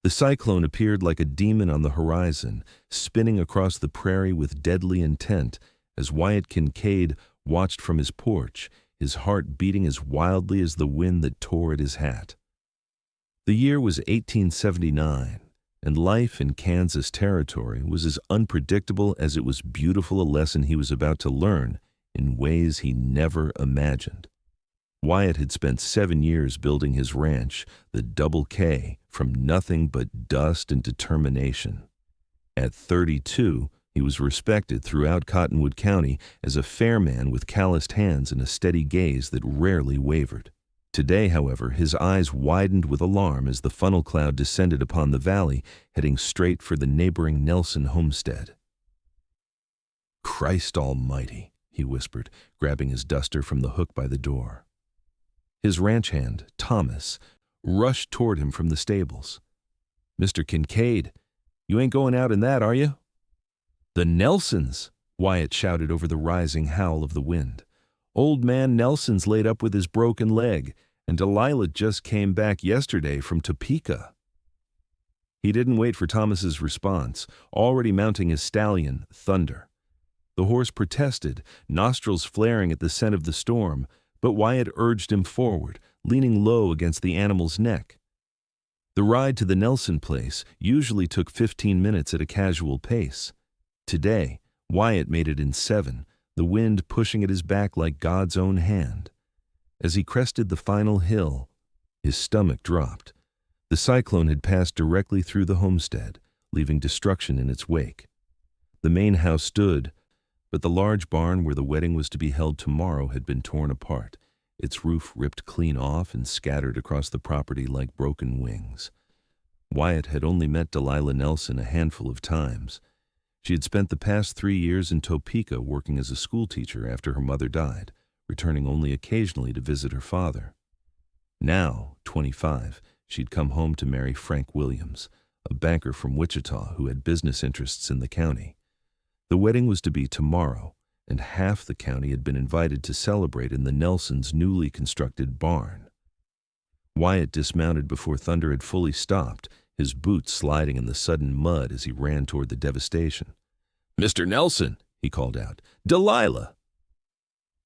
The cyclone appeared like a demon on the horizon, spinning across the prairie with deadly intent as Wyatt Kincaid watched from his porch, his heart beating as wildly as the wind that tore at his hat. The year was 1879, and life in Kansas Territory was as unpredictable as it was beautiful a lesson he was about to learn in ways he never imagined. Wyatt had spent 7 years building his ranch, the Double K, from nothing but dust and determination. At 32, he was respected throughout Cottonwood County as a fair man with calloused hands and a steady gaze that rarely wavered. Today, however, his eyes widened with alarm as the funnel cloud descended upon the valley, heading straight for the neighboring Nelson homestead. "Christ almighty," he whispered, grabbing his duster from the hook by the door. His ranch hand, Thomas, rushed toward him from the stables. "Mr. Kincaid, you ain't going out in that, are you?" "The Nelsons!" Wyatt shouted over the rising howl of the wind. "Old man Nelson's laid up with his broken leg, and Delilah just came back yesterday from Topeka." He didn't wait for Thomas's response, already mounting his stallion, Thunder. The horse protested, nostrils flaring at the scent of the storm, but Wyatt urged him forward, leaning low against the animal's neck. The ride to the Nelson place usually took 15 minutes at a casual pace. Today, Wyatt made it in 7, the wind pushing at his back like God's own hand. As he crested the final hill, his stomach dropped. The cyclone had passed directly through the homestead, leaving destruction in its wake. The main house stood, but the large barn where the wedding was to be held tomorrow had been torn apart, its roof ripped clean off and scattered across the property like broken wings. Wyatt had only met Delilah Nelson a handful of times. She had spent the past 3 years in Topeka working as a schoolteacher after her mother died, returning only occasionally to visit her father. Now, 25, she'd come home to marry Frank Williams, a banker from Wichita who had business interests in the county. The wedding was to be tomorrow, and half the county had been invited to celebrate in the Nelsons' newly constructed barn. Wyatt dismounted before Thunder had fully stopped, his boots sliding in the sudden mud as he ran toward the devastation. "Mr. Nelson," he called out, "Delilah!"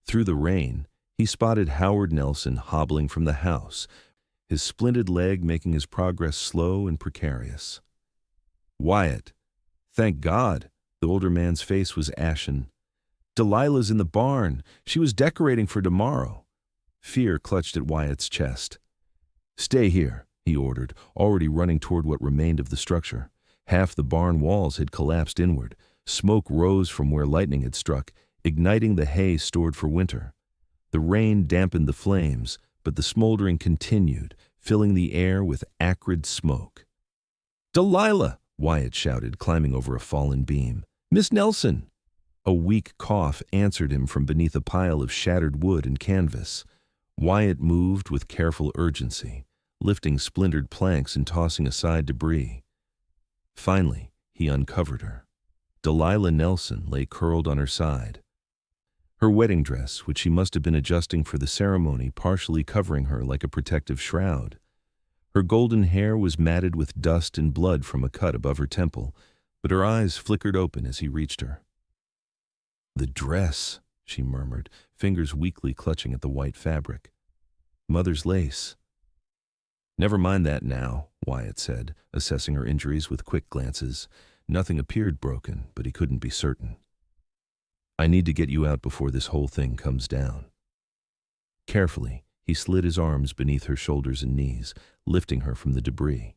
Through the rain, he spotted Howard Nelson hobbling from the house, his splinted leg making his progress slow and precarious. "Wyatt, thank God!" The older man's face was ashen. "Delilah's in the barn. She was decorating for tomorrow." Fear clutched at Wyatt's chest. "Stay here," he ordered, already running toward what remained of the structure. Half the barn walls had collapsed inward. Smoke rose from where lightning had struck, igniting the hay stored for winter. The rain dampened the flames, but the smoldering continued, filling the air with acrid smoke. "Delilah!" Wyatt shouted, climbing over a fallen beam. "Miss Nelson!" A weak cough answered him from beneath a pile of shattered wood and canvas. Wyatt moved with careful urgency, lifting splintered planks and tossing aside debris. Finally, he uncovered her. Delilah Nelson lay curled on her side. Her wedding dress, which she must have been adjusting for the ceremony, partially covering her like a protective shroud. Her golden hair was matted with dust and blood from a cut above her temple, but her eyes flickered open as he reached her. "The dress," she murmured, fingers weakly clutching at the white fabric. "Mother's lace." "Never mind that now," Wyatt said, assessing her injuries with quick glances. Nothing appeared broken, but he couldn't be certain. "I need to get you out before this whole thing comes down." Carefully, he slid his arms beneath her shoulders and knees, lifting her from the debris.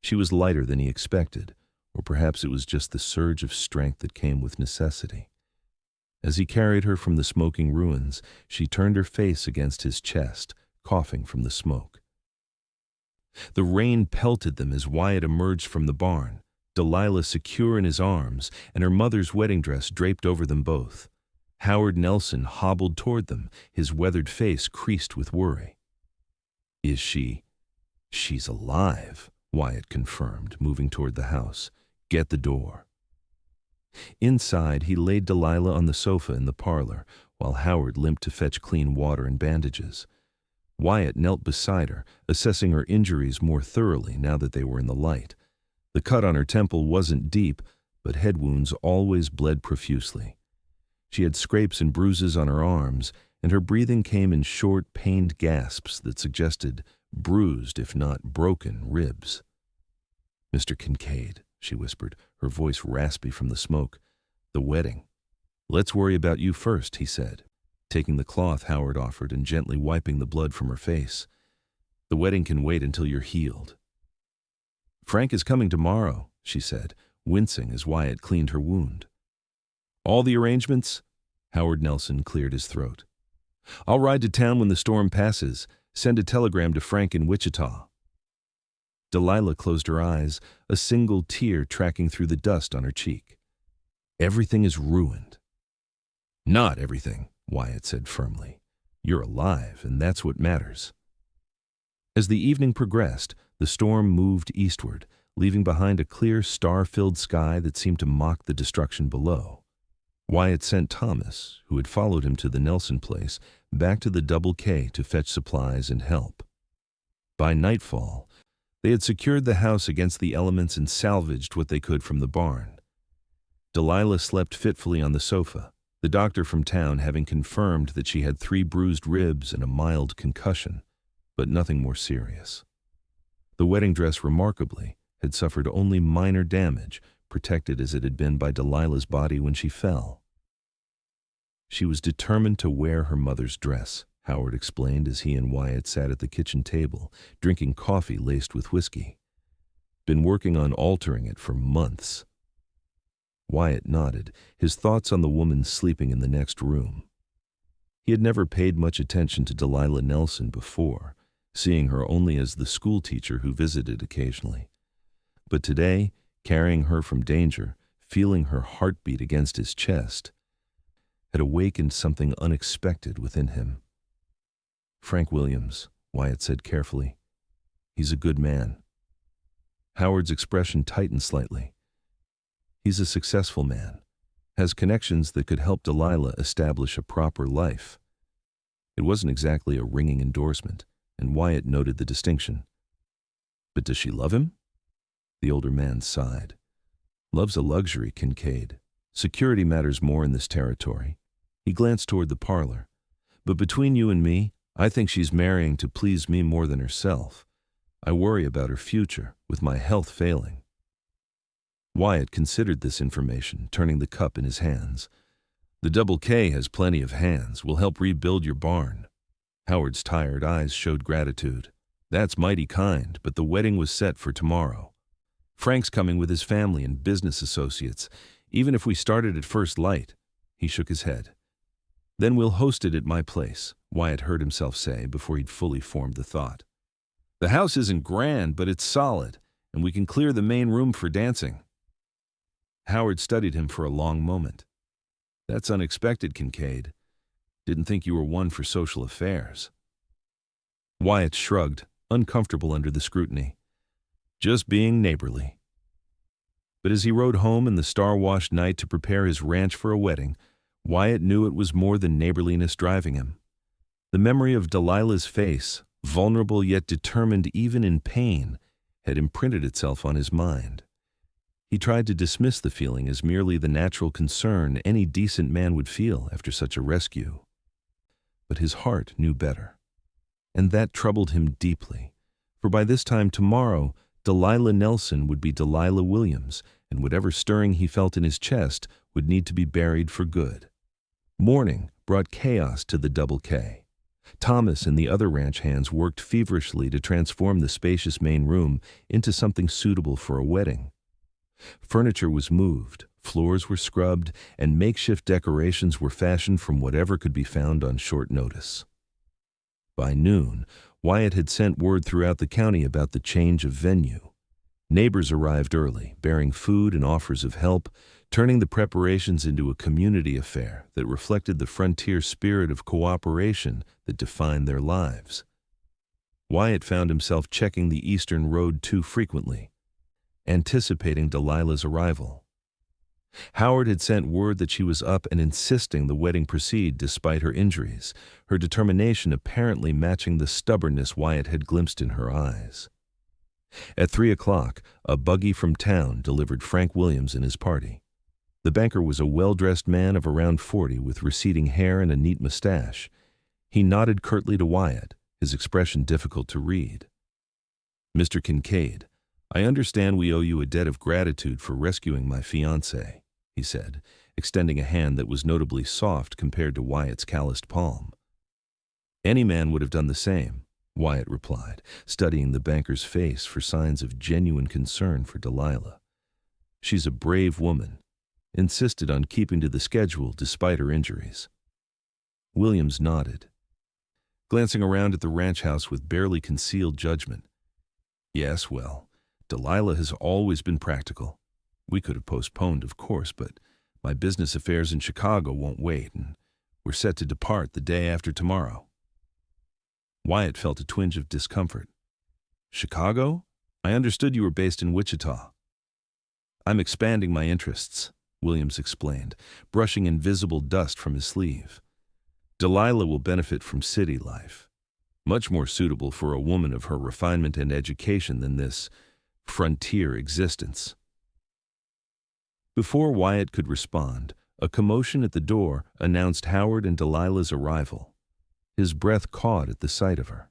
She was lighter than he expected, or perhaps it was just the surge of strength that came with necessity. As he carried her from the smoking ruins, she turned her face against his chest, coughing from the smoke. The rain pelted them as Wyatt emerged from the barn, Delilah secure in his arms, and her mother's wedding dress draped over them both. Howard Nelson hobbled toward them, his weathered face creased with worry. "Is she? She's alive," Wyatt confirmed, moving toward the house. "Get the door." Inside, he laid Delilah on the sofa in the parlor, while Howard limped to fetch clean water and bandages. Wyatt knelt beside her, assessing her injuries more thoroughly now that they were in the light. The cut on her temple wasn't deep, but head wounds always bled profusely. She had scrapes and bruises on her arms, and her breathing came in short, pained gasps that suggested bruised, if not broken, ribs. "Mr. Kincaid," she whispered, her voice raspy from the smoke. "The wedding." "Let's worry about you first," he said, taking the cloth Howard offered and gently wiping the blood from her face. "The wedding can wait until you're healed." "Frank is coming tomorrow," she said, wincing as Wyatt cleaned her wound. "All the arrangements?" Howard Nelson cleared his throat. "I'll ride to town when the storm passes. Send a telegram to Frank in Wichita." Delilah closed her eyes, a single tear tracking through the dust on her cheek. "Everything is ruined." "Not everything," Wyatt said firmly. "You're alive, and that's what matters." As the evening progressed, the storm moved eastward, leaving behind a clear, star-filled sky that seemed to mock the destruction below. Wyatt sent Thomas, who had followed him to the Nelson place, back to the Double K to fetch supplies and help. By nightfall, they had secured the house against the elements and salvaged what they could from the barn. Delilah slept fitfully on the sofa, the doctor from town having confirmed that she had 3 bruised ribs and a mild concussion, but nothing more serious. The wedding dress, remarkably, had suffered only minor damage, protected as it had been by Delilah's body when she fell. She was determined to wear her mother's dress, Howard explained as he and Wyatt sat at the kitchen table, drinking coffee laced with whiskey. Been working on altering it for months. Wyatt nodded, his thoughts on the woman sleeping in the next room. He had never paid much attention to Delilah Nelson before, seeing her only as the schoolteacher who visited occasionally. But today, carrying her from danger, feeling her heartbeat against his chest, had awakened something unexpected within him. "Frank Williams," Wyatt said carefully. "He's a good man." Howard's expression tightened slightly. "He's a successful man, has connections that could help Delilah establish a proper life." It wasn't exactly a ringing endorsement, and Wyatt noted the distinction. "But does she love him?" The older man sighed. "Love's a luxury, Kincaid. Security matters more in this territory." He glanced toward the parlor. "But between you and me, I think she's marrying to please me more than herself. I worry about her future, with my health failing." Wyatt considered this information, turning the cup in his hands. "The Double K has plenty of hands. We'll help rebuild your barn." Howard's tired eyes showed gratitude. "That's mighty kind, but the wedding was set for tomorrow. Frank's coming with his family and business associates, even if we started at first light." He shook his head. "Then we'll host it at my place," Wyatt heard himself say before he'd fully formed the thought. "The house isn't grand, but it's solid, and we can clear the main room for dancing." Howard studied him for a long moment. "That's unexpected, Kincaid. Didn't think you were one for social affairs." Wyatt shrugged, uncomfortable under the scrutiny. "Just being neighborly." But as he rode home in the star-washed night to prepare his ranch for a wedding, Wyatt knew it was more than neighborliness driving him. The memory of Delilah's face, vulnerable yet determined even in pain, had imprinted itself on his mind. He tried to dismiss the feeling as merely the natural concern any decent man would feel after such a rescue. But his heart knew better. And that troubled him deeply, for by this time tomorrow, Delilah Nelson would be Delilah Williams, and whatever stirring he felt in his chest would need to be buried for good. Morning brought chaos to the Double K. Thomas and the other ranch hands worked feverishly to transform the spacious main room into something suitable for a wedding. Furniture was moved, floors were scrubbed, and makeshift decorations were fashioned from whatever could be found on short notice. By noon, Wyatt had sent word throughout the county about the change of venue. Neighbors arrived early, bearing food and offers of help, turning the preparations into a community affair that reflected the frontier spirit of cooperation that defined their lives. Wyatt found himself checking the eastern road too frequently, anticipating Delilah's arrival. Howard had sent word that she was up and insisting the wedding proceed despite her injuries, her determination apparently matching the stubbornness Wyatt had glimpsed in her eyes. At 3 o'clock, a buggy from town delivered Frank Williams and his party. The banker was a well-dressed man of around 40 with receding hair and a neat mustache. He nodded curtly to Wyatt, his expression difficult to read. "Mr. Kincaid, I understand we owe you a debt of gratitude for rescuing my fiancée," he said, extending a hand that was notably soft compared to Wyatt's calloused palm. "Any man would have done the same," Wyatt replied, studying the banker's face for signs of genuine concern for Delilah. "She's a brave woman, insisted on keeping to the schedule despite her injuries." Williams nodded, glancing around at the ranch house with barely concealed judgment. "Yes, well, Delilah has always been practical. We could have postponed, of course, but my business affairs in Chicago won't wait, and we're set to depart the day after tomorrow." Wyatt felt a twinge of discomfort. "Chicago? I understood you were based in Wichita." "I'm expanding my interests," Williams explained, brushing invisible dust from his sleeve. "Delilah will benefit from city life, much more suitable for a woman of her refinement and education than this frontier existence." Before Wyatt could respond, a commotion at the door announced Howard and Delilah's arrival. His breath caught at the sight of her.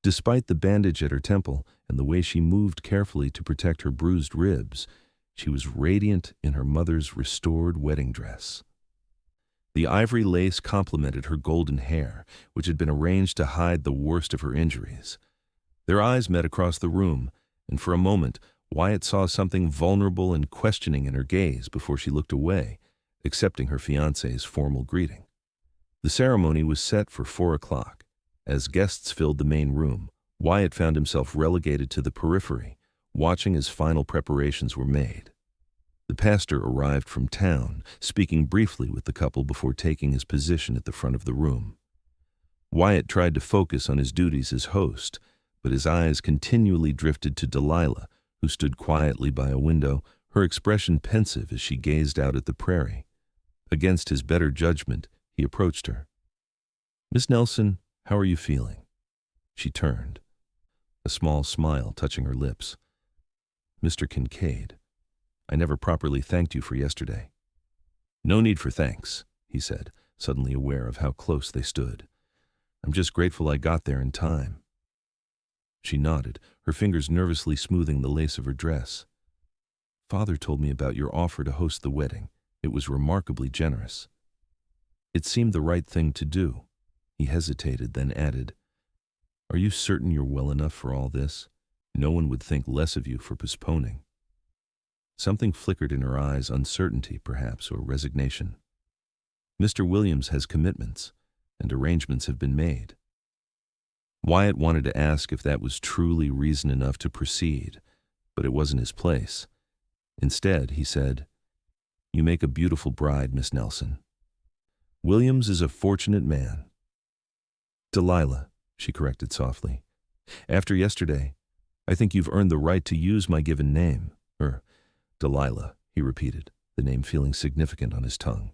Despite the bandage at her temple and the way she moved carefully to protect her bruised ribs, she was radiant in her mother's restored wedding dress. The ivory lace complemented her golden hair, which had been arranged to hide the worst of her injuries. Their eyes met across the room, and for a moment Wyatt saw something vulnerable and questioning in her gaze before she looked away, accepting her fiancé's formal greeting. The ceremony was set for 4 o'clock. As guests filled the main room, Wyatt found himself relegated to the periphery, watching as final preparations were made. The pastor arrived from town, speaking briefly with the couple before taking his position at the front of the room. Wyatt tried to focus on his duties as host, but his eyes continually drifted to Delilah, who stood quietly by a window, her expression pensive as she gazed out at the prairie. Against his better judgment, he approached her. "Miss Nelson, how are you feeling?" She turned, a small smile touching her lips. "Mr. Kincaid, I never properly thanked you for yesterday." "No need for thanks," he said, suddenly aware of how close they stood. "I'm just grateful I got there in time." She nodded, her fingers nervously smoothing the lace of her dress. "Father told me about your offer to host the wedding. It was remarkably generous." It seemed the right thing to do. He hesitated, then added, "Are you certain you're well enough for all this? No one would think less of you for postponing." Something flickered in her eyes, uncertainty, perhaps, or resignation. "Mr. Williams has commitments, and arrangements have been made." Wyatt wanted to ask if that was truly reason enough to proceed, but it wasn't his place. Instead, he said, "You make a beautiful bride, Miss Nelson. Williams is a fortunate man." "Delilah," she corrected softly. "After yesterday, I think you've earned the right to use my given name." "Delilah," he repeated, the name feeling significant on his tongue.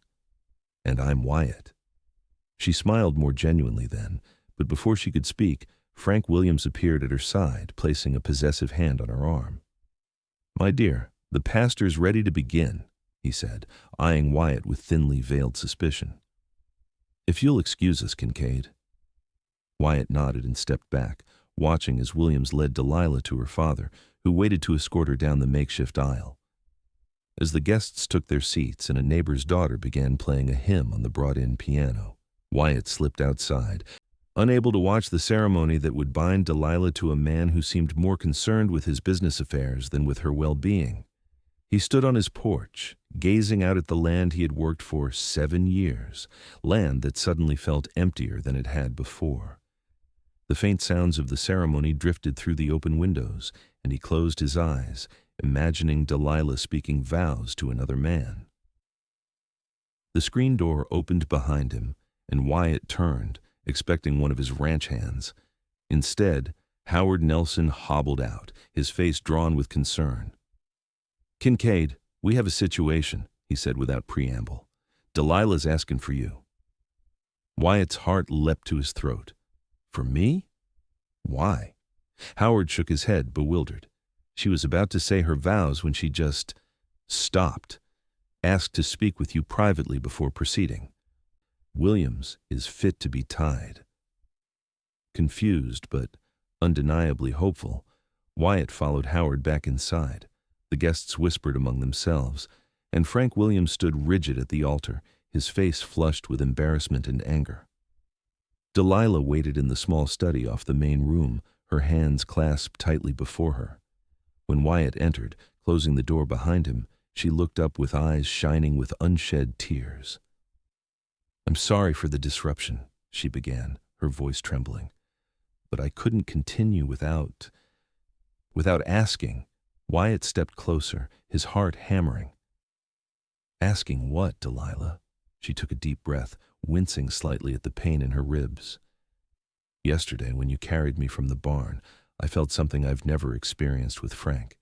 "And I'm Wyatt." She smiled more genuinely then, but before she could speak, Frank Williams appeared at her side, placing a possessive hand on her arm. "My dear, the pastor's ready to begin," he said, eyeing Wyatt with thinly veiled suspicion. "If you'll excuse us, Kincaid." Wyatt nodded and stepped back, watching as Williams led Delilah to her father, who waited to escort her down the makeshift aisle. As the guests took their seats and a neighbor's daughter began playing a hymn on the brought-in piano, Wyatt slipped outside, unable to watch the ceremony that would bind Delilah to a man who seemed more concerned with his business affairs than with her well-being. He stood on his porch, gazing out at the land he had worked for 7 years, land that suddenly felt emptier than it had before. The faint sounds of the ceremony drifted through the open windows, and he closed his eyes, imagining Delilah speaking vows to another man. The screen door opened behind him, and Wyatt turned, expecting one of his ranch hands. Instead, Howard Nelson hobbled out, his face drawn with concern. "Kincaid, we have a situation," he said without preamble. "Delilah's asking for you." Wyatt's heart leapt to his throat. For me? Why? Howard shook his head, bewildered. She was about to say her vows when she just stopped. "Asked to speak with you privately before proceeding. Williams is fit to be tied." Confused, but undeniably hopeful, Wyatt followed Howard back inside. The guests whispered among themselves, and Frank Williams stood rigid at the altar, his face flushed with embarrassment and anger. Delilah waited in the small study off the main room, her hands clasped tightly before her. When Wyatt entered, closing the door behind him, she looked up with eyes shining with unshed tears. "I'm sorry for the disruption," she began, her voice trembling. "But I couldn't continue without asking." Wyatt stepped closer, his heart hammering. "Asking what, Delilah?" She took a deep breath, wincing slightly at the pain in her ribs. "Yesterday, when you carried me from the barn, I felt something I've never experienced with Frank.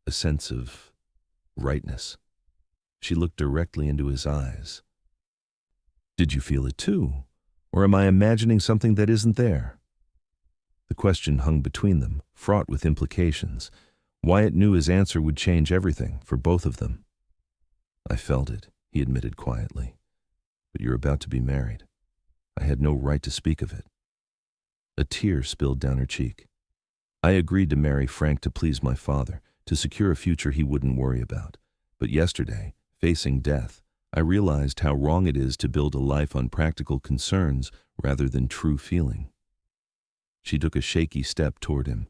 A sense of rightness." She looked directly into his eyes. "Did you feel it too? Or am I imagining something that isn't there?" The question hung between them, fraught with implications. Wyatt knew his answer would change everything for both of them. "I felt it," he admitted quietly. "But you're about to be married. I had no right to speak of it." A tear spilled down her cheek. "I agreed to marry Frank to please my father, to secure a future he wouldn't worry about. But yesterday, facing death, I realized how wrong it is to build a life on practical concerns rather than true feeling." She took a shaky step toward him.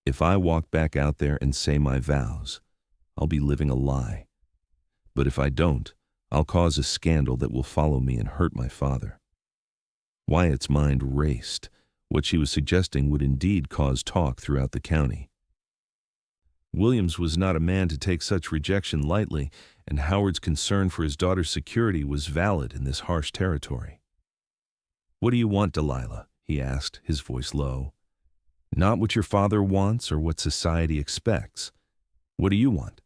"If I walk back out there and say my vows, I'll be living a lie. But if I don't, I'll cause a scandal that will follow me and hurt my father." Wyatt's mind raced. What she was suggesting would indeed cause talk throughout the county. Williams was not a man to take such rejection lightly, and Howard's concern for his daughter's security was valid in this harsh territory. "What do you want, Delilah?" he asked, his voice low. "Not what your father wants or what society expects. What do you want?"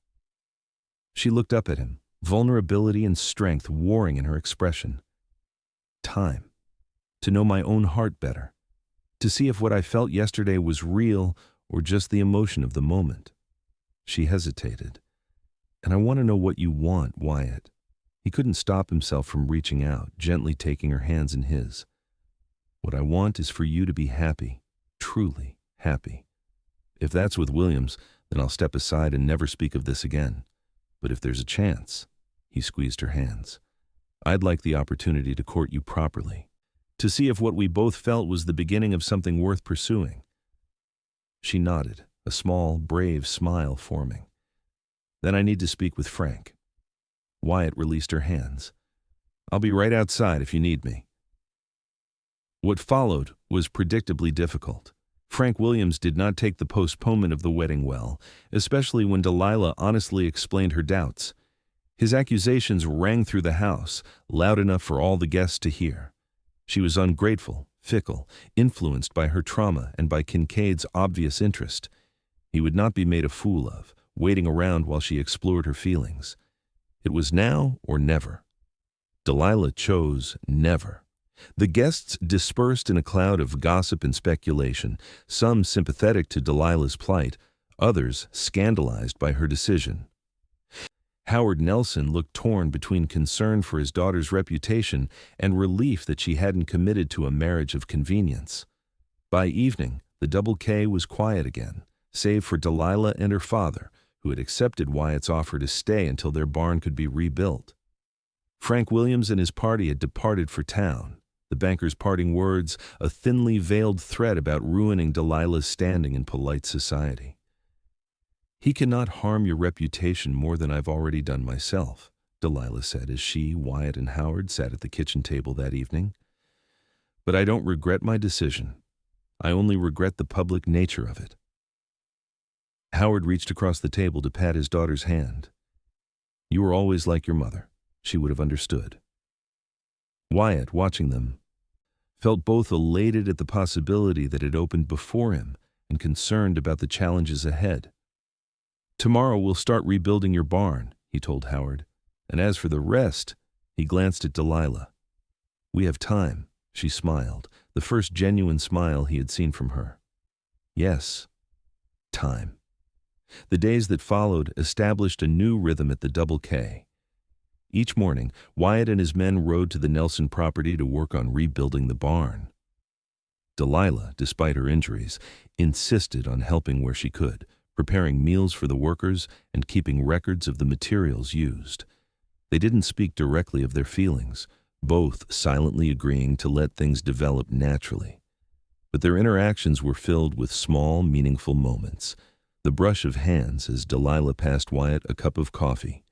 She looked up at him, vulnerability and strength warring in her expression. "Time. To know my own heart better. To see if what I felt yesterday was real or just the emotion of the moment." She hesitated. "And I want to know what you want, Wyatt." He couldn't stop himself from reaching out, gently taking her hands in his. "What I want is for you to be happy, truly happy. If that's with Williams, then I'll step aside and never speak of this again. But if there's a chance," he squeezed her hands, "I'd like the opportunity to court you properly, to see if what we both felt was the beginning of something worth pursuing." She nodded, a small, brave smile forming. "Then I need to speak with Frank." Wyatt released her hands. "I'll be right outside if you need me." What followed was predictably difficult. Frank Williams did not take the postponement of the wedding well, especially when Delilah honestly explained her doubts. His accusations rang through the house, loud enough for all the guests to hear. She was ungrateful, fickle, influenced by her trauma and by Kincaid's obvious interest. He would not be made a fool of, waiting around while she explored her feelings. It was now or never. Delilah chose never. The guests dispersed in a cloud of gossip and speculation, some sympathetic to Delilah's plight, others scandalized by her decision. Howard Nelson looked torn between concern for his daughter's reputation and relief that she hadn't committed to a marriage of convenience. By evening, the Double K was quiet again, save for Delilah and her father, who had accepted Wyatt's offer to stay until their barn could be rebuilt. Frank Williams and his party had departed for town. The banker's parting words, a thinly veiled threat about ruining Delilah's standing in polite society. "He cannot harm your reputation more than I've already done myself," Delilah said as she, Wyatt, and Howard sat at the kitchen table that evening. "But I don't regret my decision. I only regret the public nature of it." Howard reached across the table to pat his daughter's hand. "You were always like your mother. She would have understood." Wyatt, watching them, felt both elated at the possibility that had opened before him and concerned about the challenges ahead. "Tomorrow we'll start rebuilding your barn," he told Howard. And as for the rest, he glanced at Delilah. We have time, she smiled, the first genuine smile he had seen from her. Yes, time. The days that followed established a new rhythm at the Double K. Each morning, Wyatt and his men rode to the Nelson property to work on rebuilding the barn. Delilah, despite her injuries, insisted on helping where she could, preparing meals for the workers and keeping records of the materials used. They didn't speak directly of their feelings, both silently agreeing to let things develop naturally. But their interactions were filled with small, meaningful moments. The brush of hands as Delilah passed Wyatt a cup of coffee.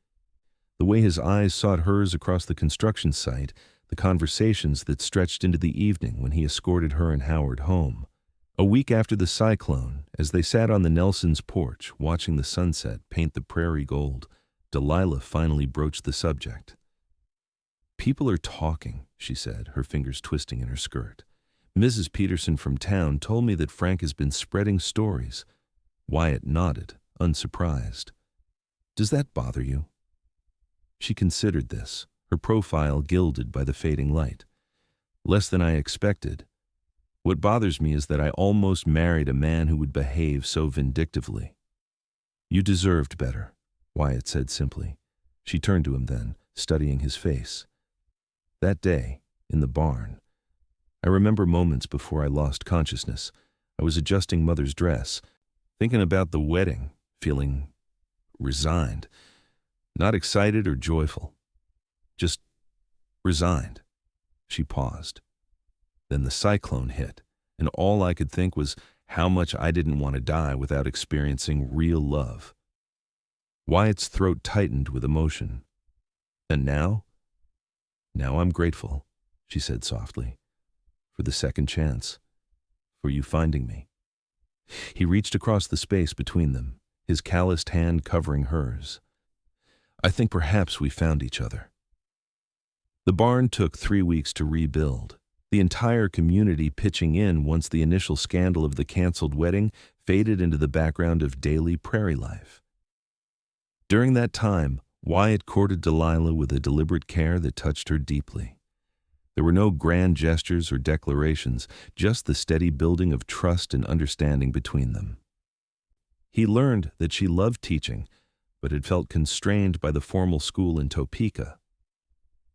The way his eyes sought hers across the construction site, the conversations that stretched into the evening when he escorted her and Howard home. A week after the cyclone, as they sat on the Nelsons' porch watching the sunset paint the prairie gold, Delilah finally broached the subject. People are talking, she said, her fingers twisting in her skirt. Mrs. Peterson from town told me that Frank has been spreading stories. Wyatt nodded, unsurprised. Does that bother you? She considered this, her profile gilded by the fading light. Less than I expected. What bothers me is that I almost married a man who would behave so vindictively. You deserved better, Wyatt said simply. She turned to him then, studying his face. That day, in the barn, I remember moments before I lost consciousness. I was adjusting Mother's dress, thinking about the wedding, feeling resigned. Not excited or joyful. Just resigned. She paused. Then the cyclone hit, and all I could think was how much I didn't want to die without experiencing real love. Wyatt's throat tightened with emotion. And now? Now I'm grateful, she said softly, for the second chance, for you finding me. He reached across the space between them, his calloused hand covering hers. I think perhaps we found each other. The barn took 3 weeks to rebuild, the entire community pitching in once the initial scandal of the canceled wedding faded into the background of daily prairie life. During that time, Wyatt courted Delilah with a deliberate care that touched her deeply. There were no grand gestures or declarations, just the steady building of trust and understanding between them. He learned that she loved teaching, but had felt constrained by the formal school in Topeka.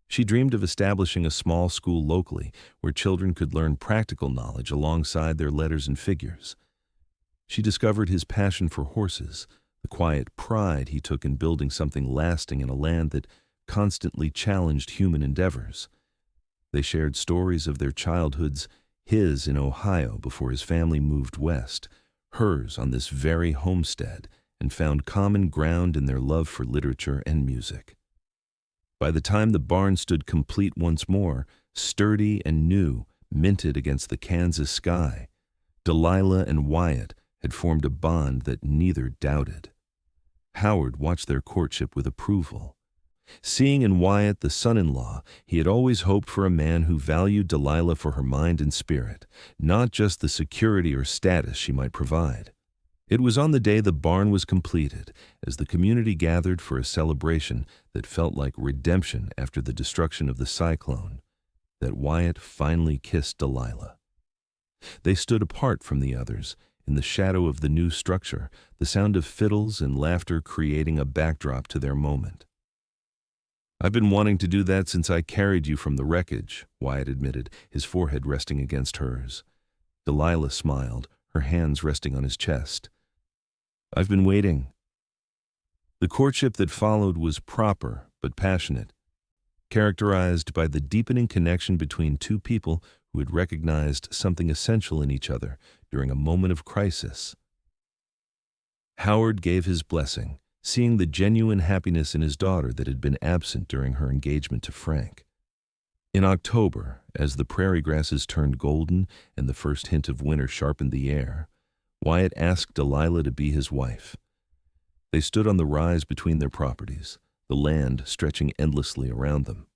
She dreamed of establishing a small school locally where children could learn practical knowledge alongside their letters and figures. She discovered his passion for horses, the quiet pride he took in building something lasting in a land that constantly challenged human endeavors. They shared stories of their childhoods, his in Ohio before his family moved west, hers on this very homestead, and found common ground in their love for literature and music. By the time the barn stood complete once more, sturdy and new, minted against the Kansas sky, Delilah and Wyatt had formed a bond that neither doubted. Howard watched their courtship with approval. Seeing in Wyatt the son-in-law, he had always hoped for a man who valued Delilah for her mind and spirit, not just the security or status she might provide. It was on the day the barn was completed, as the community gathered for a celebration that felt like redemption after the destruction of the cyclone, that Wyatt finally kissed Delilah. They stood apart from the others, in the shadow of the new structure, the sound of fiddles and laughter creating a backdrop to their moment. I've been wanting to do that since I carried you from the wreckage, Wyatt admitted, his forehead resting against hers. Delilah smiled, her hands resting on his chest. I've been waiting. The courtship that followed was proper but passionate, characterized by the deepening connection between two people who had recognized something essential in each other during a moment of crisis. Howard gave his blessing, seeing the genuine happiness in his daughter that had been absent during her engagement to Frank. In October, as the prairie grasses turned golden and the first hint of winter sharpened the air, Wyatt asked Delilah to be his wife. They stood on the rise between their properties, the land stretching endlessly around them.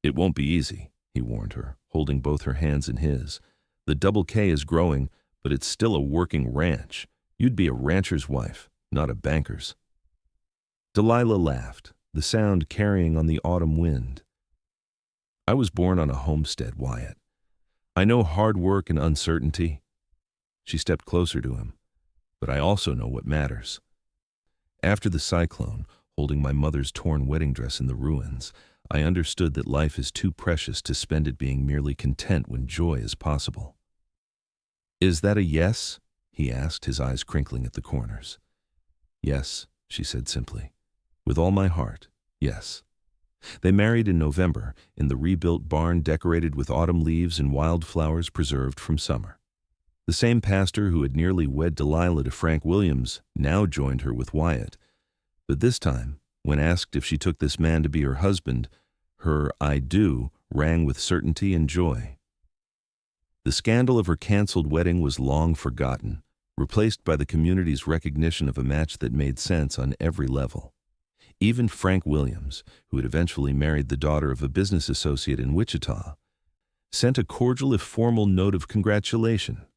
It won't be easy, he warned her, holding both her hands in his. The Double K is growing, but it's still a working ranch. You'd be a rancher's wife, not a banker's. Delilah laughed, the sound carrying on the autumn wind. I was born on a homestead, Wyatt. I know hard work and uncertainty. She stepped closer to him. But I also know what matters. After the cyclone, holding my mother's torn wedding dress in the ruins, I understood that life is too precious to spend it being merely content when joy is possible. "Is that a yes?" he asked, his eyes crinkling at the corners. "Yes," she said simply. "With all my heart, yes." They married in November, in the rebuilt barn decorated with autumn leaves and wildflowers preserved from summer. The same pastor who had nearly wed Delilah to Frank Williams now joined her with Wyatt. But this time, when asked if she took this man to be her husband, her "I do" rang with certainty and joy. The scandal of her canceled wedding was long forgotten, replaced by the community's recognition of a match that made sense on every level. Even Frank Williams, who had eventually married the daughter of a business associate in Wichita, sent a cordial if formal note of congratulation.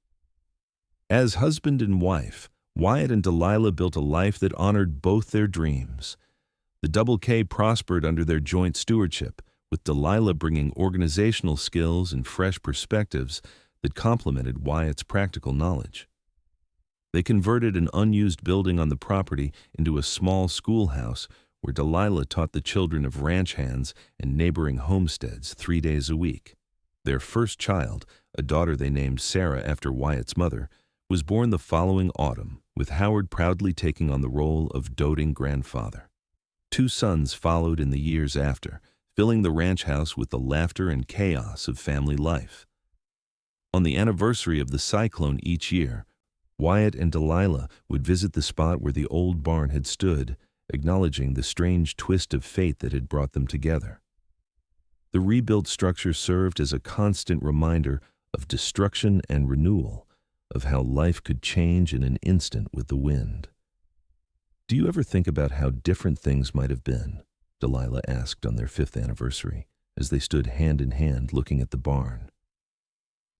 As husband and wife, Wyatt and Delilah built a life that honored both their dreams. The Double K prospered under their joint stewardship, with Delilah bringing organizational skills and fresh perspectives that complemented Wyatt's practical knowledge. They converted an unused building on the property into a small schoolhouse where Delilah taught the children of ranch hands and neighboring homesteads 3 days a week. Their first child, a daughter they named Sarah after Wyatt's mother, was born the following autumn, with Howard proudly taking on the role of doting grandfather. 2 sons followed in the years after, filling the ranch house with the laughter and chaos of family life. On the anniversary of the cyclone each year, Wyatt and Delilah would visit the spot where the old barn had stood, acknowledging the strange twist of fate that had brought them together. The rebuilt structure served as a constant reminder of destruction and renewal, of how life could change in an instant with the wind. "Do you ever think about how different things might have been?" Delilah asked on their 5th anniversary, as they stood hand in hand looking at the barn.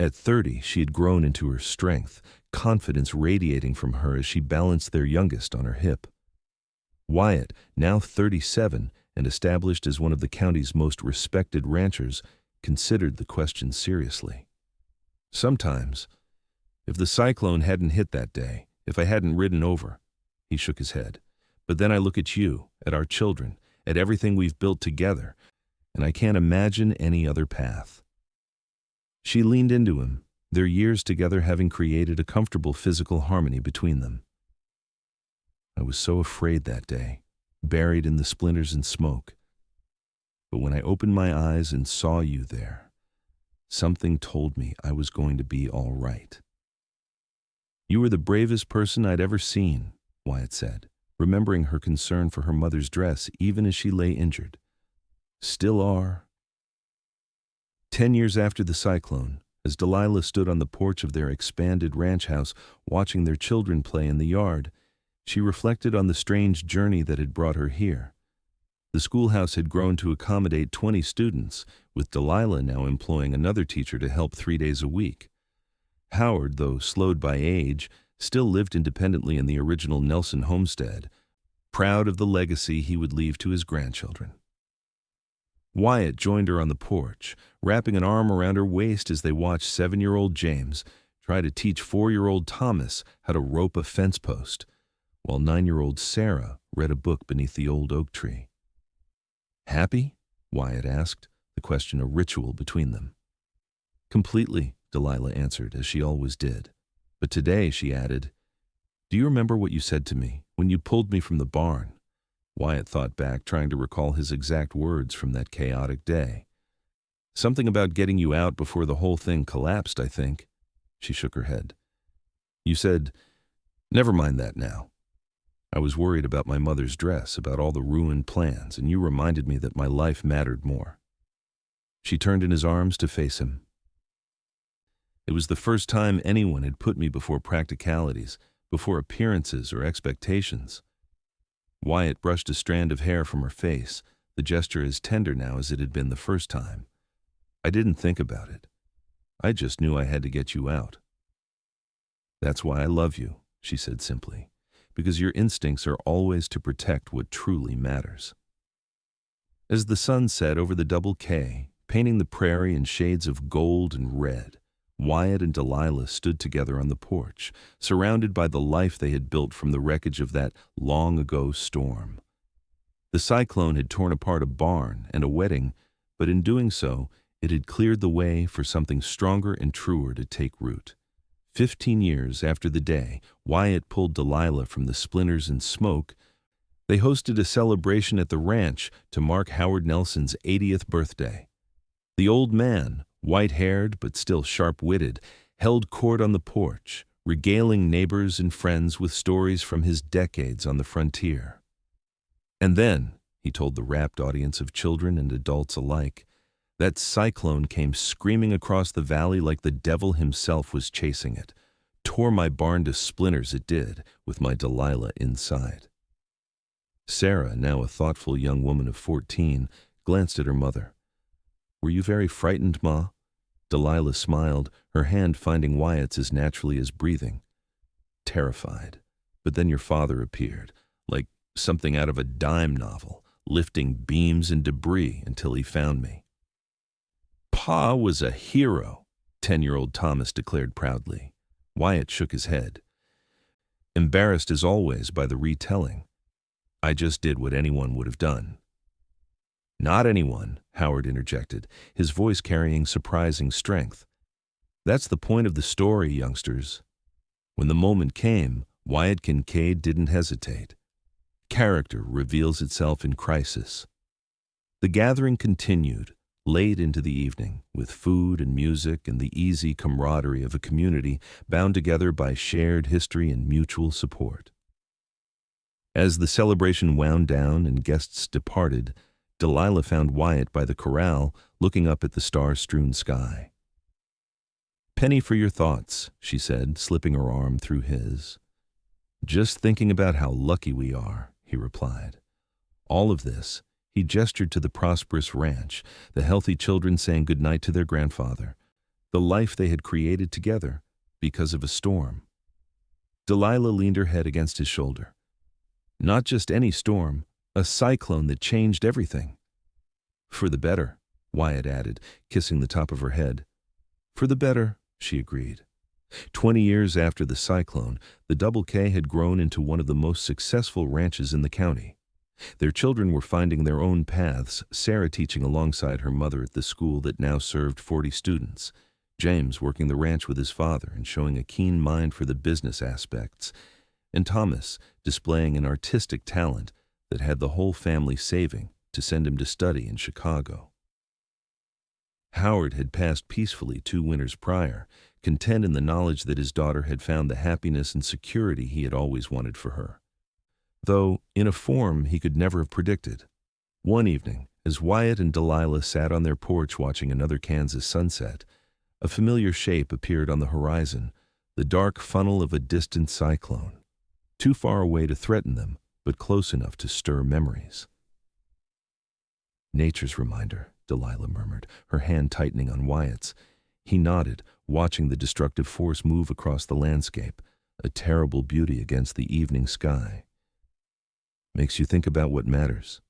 At 30, she had grown into her strength, confidence radiating from her as she balanced their youngest on her hip. Wyatt, now 37 and established as one of the county's most respected ranchers, considered the question seriously. "Sometimes, if the cyclone hadn't hit that day, if I hadn't ridden over," he shook his head. "But then I look at you, at our children, at everything we've built together, and I can't imagine any other path." She leaned into him, their years together having created a comfortable physical harmony between them. "I was so afraid that day, buried in the splinters and smoke. But when I opened my eyes and saw you there, something told me I was going to be all right." "You were the bravest person I'd ever seen," Wyatt said, remembering her concern for her mother's dress even as she lay injured. "Still are." 10 years after the cyclone, as Delilah stood on the porch of their expanded ranch house watching their children play in the yard, she reflected on the strange journey that had brought her here. The schoolhouse had grown to accommodate 20 students, with Delilah now employing another teacher to help 3 days a week. Howard, though slowed by age, still lived independently in the original Nelson homestead, proud of the legacy he would leave to his grandchildren. Wyatt joined her on the porch, wrapping an arm around her waist as they watched 7-year-old James try to teach 4-year-old Thomas how to rope a fence post, while 9-year-old Sarah read a book beneath the old oak tree. "Happy?" Wyatt asked, the question a ritual between them. "Completely," Delilah answered, as she always did. "But today," she added, "do you remember what you said to me when you pulled me from the barn?" Wyatt thought back, trying to recall his exact words from that chaotic day. "Something about getting you out before the whole thing collapsed, I think." She shook her head. "You said, 'Never mind that now.' I was worried about my mother's dress, about all the ruined plans, and you reminded me that my life mattered more." She turned in his arms to face him. "It was the first time anyone had put me before practicalities, before appearances or expectations." Wyatt brushed a strand of hair from her face, the gesture as tender now as it had been the first time. "I didn't think about it. I just knew I had to get you out." "That's why I love you," she said simply, "because your instincts are always to protect what truly matters." As the sun set over the double K, painting the prairie in shades of gold and red, Wyatt and Delilah stood together on the porch, surrounded by the life they had built from the wreckage of that long-ago storm. The cyclone had torn apart a barn and a wedding, but in doing so, it had cleared the way for something stronger and truer to take root. 15 years after the day Wyatt pulled Delilah from the splinters and smoke, they hosted a celebration at the ranch to mark Howard Nelson's 80th birthday. The old man, white-haired but still sharp-witted, held court on the porch, regaling neighbors and friends with stories from his decades on the frontier. And then, he told the rapt audience of children and adults alike, that cyclone came screaming across the valley like the devil himself was chasing it. Tore my barn to splinters it did, with my Delilah inside. Sarah, now a thoughtful young woman of 14, glanced at her mother. "Were you very frightened, Ma?" Delilah smiled, her hand finding Wyatt's as naturally as breathing. "Terrified. But then your father appeared, like something out of a dime novel, lifting beams and debris until he found me." "Pa was a hero," 10-year-old Thomas declared proudly. Wyatt shook his head. Embarrassed as always by the retelling. "I just did what anyone would have done." "Not anyone," Howard interjected, his voice carrying surprising strength. "That's the point of the story, youngsters." When the moment came, Wyatt Kincaid didn't hesitate. Character reveals itself in crisis. The gathering continued, late into the evening, with food and music and the easy camaraderie of a community bound together by shared history and mutual support. As the celebration wound down and guests departed, Delilah found Wyatt by the corral, looking up at the star-strewn sky. "Penny for your thoughts," she said, slipping her arm through his. "Just thinking about how lucky we are," he replied. All of this, he gestured to the prosperous ranch, the healthy children saying goodnight to their grandfather, the life they had created together because of a storm. Delilah leaned her head against his shoulder. "Not just any storm, a cyclone that changed everything." "For the better," Wyatt added, kissing the top of her head. "For the better," she agreed. 20 years after the cyclone, the Double K had grown into one of the most successful ranches in the county. Their children were finding their own paths, Sarah teaching alongside her mother at the school that now served 40 students, James working the ranch with his father and showing a keen mind for the business aspects, and Thomas displaying an artistic talent that had the whole family saving to send him to study in Chicago. Howard had passed peacefully 2 winters prior, content in the knowledge that his daughter had found the happiness and security he had always wanted for her. Though in a form he could never have predicted. One evening, as Wyatt and Delilah sat on their porch watching another Kansas sunset, a familiar shape appeared on the horizon, the dark funnel of a distant cyclone, too far away to threaten them, but close enough to stir memories. "Nature's reminder," Delilah murmured, her hand tightening on Wyatt's. He nodded, watching the destructive force move across the landscape, a terrible beauty against the evening sky. "Makes you think about what matters."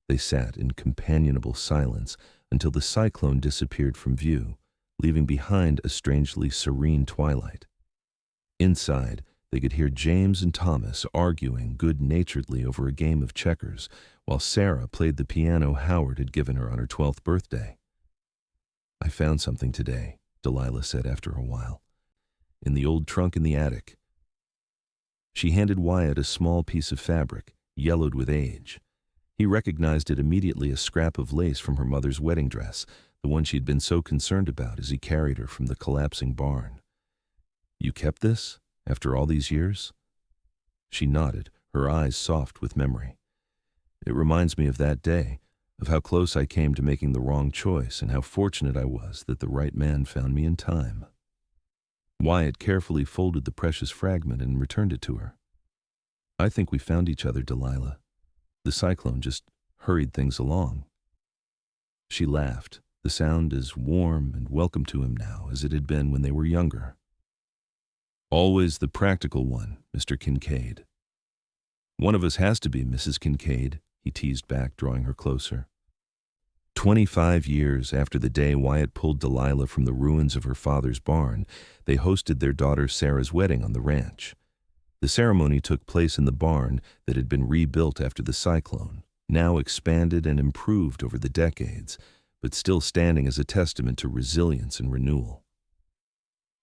They sat in companionable silence until the cyclone disappeared from view, leaving behind a strangely serene twilight. Inside, they could hear James and Thomas arguing good-naturedly over a game of checkers, while Sarah played the piano Howard had given her on her 12th birthday. "I found something today," Delilah said after a while, "in the old trunk in the attic." She handed Wyatt a small piece of fabric, yellowed with age. He recognized it immediately as a scrap of lace from her mother's wedding dress, the one she had been so concerned about as he carried her from the collapsing barn. "You kept this, after all these years?" She nodded, her eyes soft with memory. "It reminds me of that day, of how close I came to making the wrong choice and how fortunate I was that the right man found me in time." Wyatt carefully folded the precious fragment and returned it to her. "I think we found each other, Delilah. The cyclone just hurried things along." She laughed, the sound as warm and welcome to him now as it had been when they were younger. "Always the practical one, Mr. Kincaid." "One of us has to be, Mrs. Kincaid," he teased back, drawing her closer. 25 years after the day Wyatt pulled Delilah from the ruins of her father's barn, they hosted their daughter Sarah's wedding on the ranch. The ceremony took place in the barn that had been rebuilt after the cyclone, now expanded and improved over the decades, but still standing as a testament to resilience and renewal.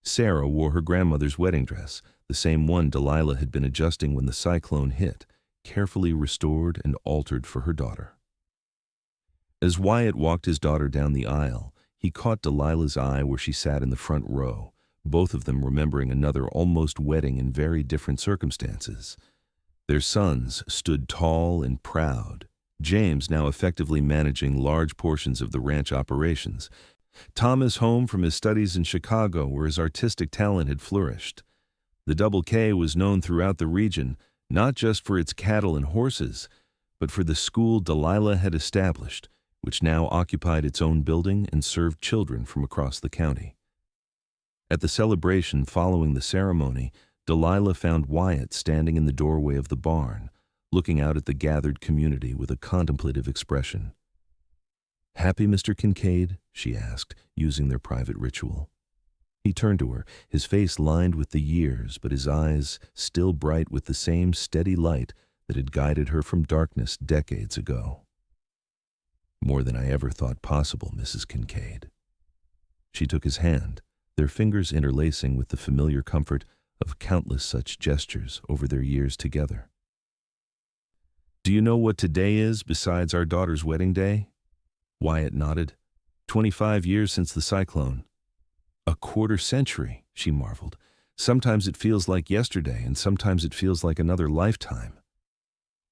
Sarah wore her grandmother's wedding dress, the same one Delilah had been adjusting when the cyclone hit, carefully restored and altered for her daughter. As Wyatt walked his daughter down the aisle, he caught Delilah's eye where she sat in the front row, both of them remembering another almost wedding in very different circumstances. Their sons stood tall and proud, James now effectively managing large portions of the ranch operations, Thomas home from his studies in Chicago where his artistic talent had flourished. The Double K was known throughout the region, not just for its cattle and horses, but for the school Delilah had established, which now occupied its own building and served children from across the county. At the celebration following the ceremony, Delilah found Wyatt standing in the doorway of the barn, looking out at the gathered community with a contemplative expression. "Happy, Mr. Kincaid?" she asked, using their private ritual. He turned to her, his face lined with the years, but his eyes still bright with the same steady light that had guided her from darkness decades ago. "More than I ever thought possible, Mrs. Kincaid." She took his hand, their fingers interlacing with the familiar comfort of countless such gestures over their years together. "Do you know what today is besides our daughter's wedding day?" Wyatt nodded. 25 years since the cyclone." "A quarter-century," she marveled. "Sometimes it feels like yesterday, and sometimes it feels like another lifetime."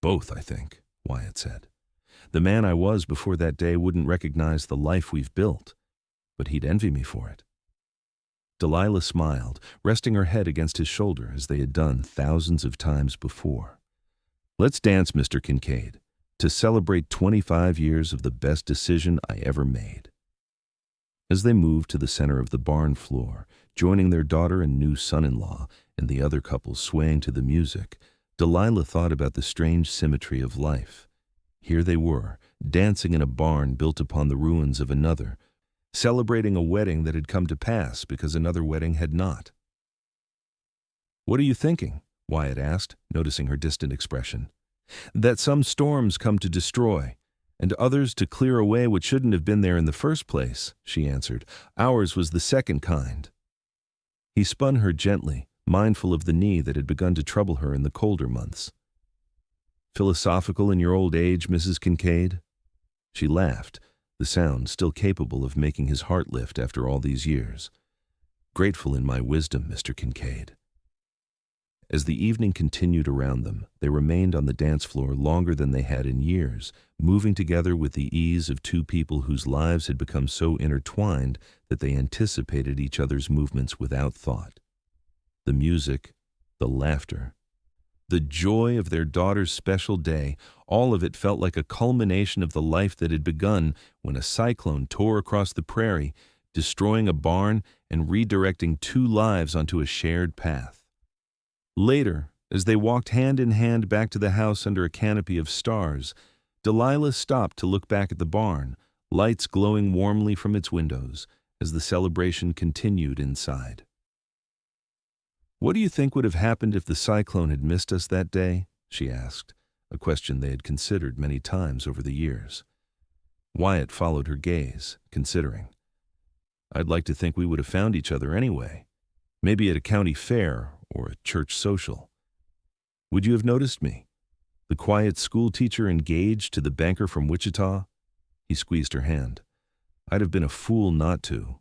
"Both, I think," Wyatt said. "The man I was before that day wouldn't recognize the life we've built, but he'd envy me for it." Delilah smiled, resting her head against his shoulder as they had done thousands of times before. "Let's dance, Mr. Kincaid, to celebrate 25 years of the best decision I ever made." As they moved to the center of the barn floor, joining their daughter and new son-in-law and the other couple swaying to the music, Delilah thought about the strange symmetry of life. Here they were, dancing in a barn built upon the ruins of another, celebrating a wedding that had come to pass because another wedding had not. "What are you thinking?" Wyatt asked, noticing her distant expression. "That some storms come to destroy, and others to clear away what shouldn't have been there in the first place," she answered. "Ours was the second kind." He spun her gently, mindful of the knee that had begun to trouble her in the colder months. "Philosophical in your old age, Mrs. Kincaid?" She laughed, the sound still capable of making his heart lift after all these years. "Grateful in my wisdom, Mr. Kincaid." As the evening continued around them, they remained on the dance floor longer than they had in years, moving together with the ease of two people whose lives had become so intertwined that they anticipated each other's movements without thought. The music, the laughter, the joy of their daughter's special day, all of it felt like a culmination of the life that had begun when a cyclone tore across the prairie, destroying a barn and redirecting two lives onto a shared path. Later, as they walked hand in hand back to the house under a canopy of stars, Delilah stopped to look back at the barn, lights glowing warmly from its windows, as the celebration continued inside. "What do you think would have happened if the cyclone had missed us that day?" she asked, a question they had considered many times over the years. Wyatt followed her gaze, considering. "I'd like to think we would have found each other anyway, maybe at a county fair or a church social. Would you have noticed me? The quiet school teacher engaged to the banker from Wichita?" He squeezed her hand. "I'd have been a fool not to.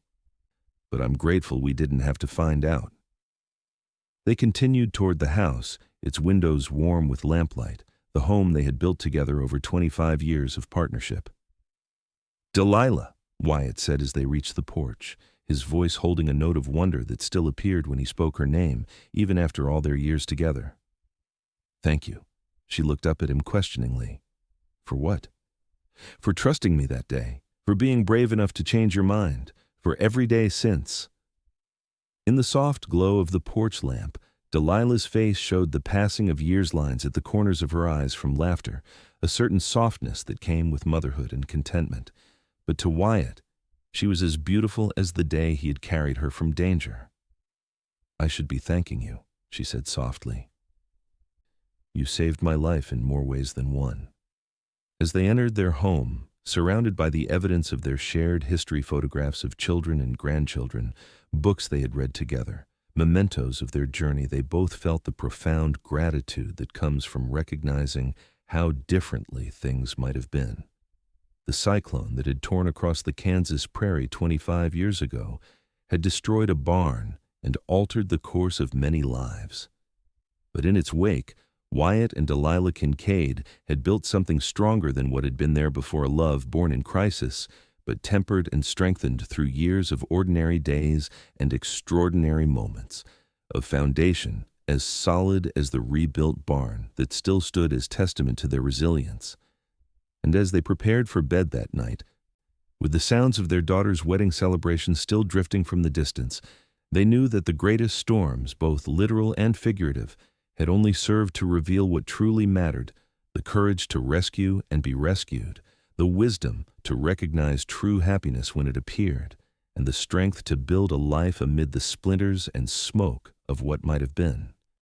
But I'm grateful we didn't have to find out." They continued toward the house, its windows warm with lamplight, the home they had built together over 25 years of partnership. "Delilah," Wyatt said as they reached the porch, his voice holding a note of wonder that still appeared when he spoke her name, even after all their years together. "Thank you." She looked up at him questioningly. "For what?" "For trusting me that day, for being brave enough to change your mind, for every day since." In the soft glow of the porch lamp, Delilah's face showed the passing of years lines at the corners of her eyes from laughter, a certain softness that came with motherhood and contentment. but to Wyatt, she was as beautiful as the day he had carried her from danger. "I should be thanking you," she said softly. "You saved my life in more ways than one." As they entered their home, surrounded by the evidence of their shared history, photographs of children and grandchildren, books they had read together, mementos of their journey, they both felt the profound gratitude that comes from recognizing how differently things might have been. The cyclone that had torn across the Kansas prairie 25 years ago had destroyed a barn and altered the course of many lives. But in its wake, Wyatt and Delilah Kincaid had built something stronger than what had been there before, a love born in crisis, but tempered and strengthened through years of ordinary days and extraordinary moments, a foundation as solid as the rebuilt barn that still stood as testament to their resilience. And as they prepared for bed that night, with the sounds of their daughter's wedding celebration still drifting from the distance, they knew that the greatest storms, both literal and figurative, had only served to reveal what truly mattered: the courage to rescue and be rescued, the wisdom to recognize true happiness when it appeared, and the strength to build a life amid the splinters and smoke of what might have been.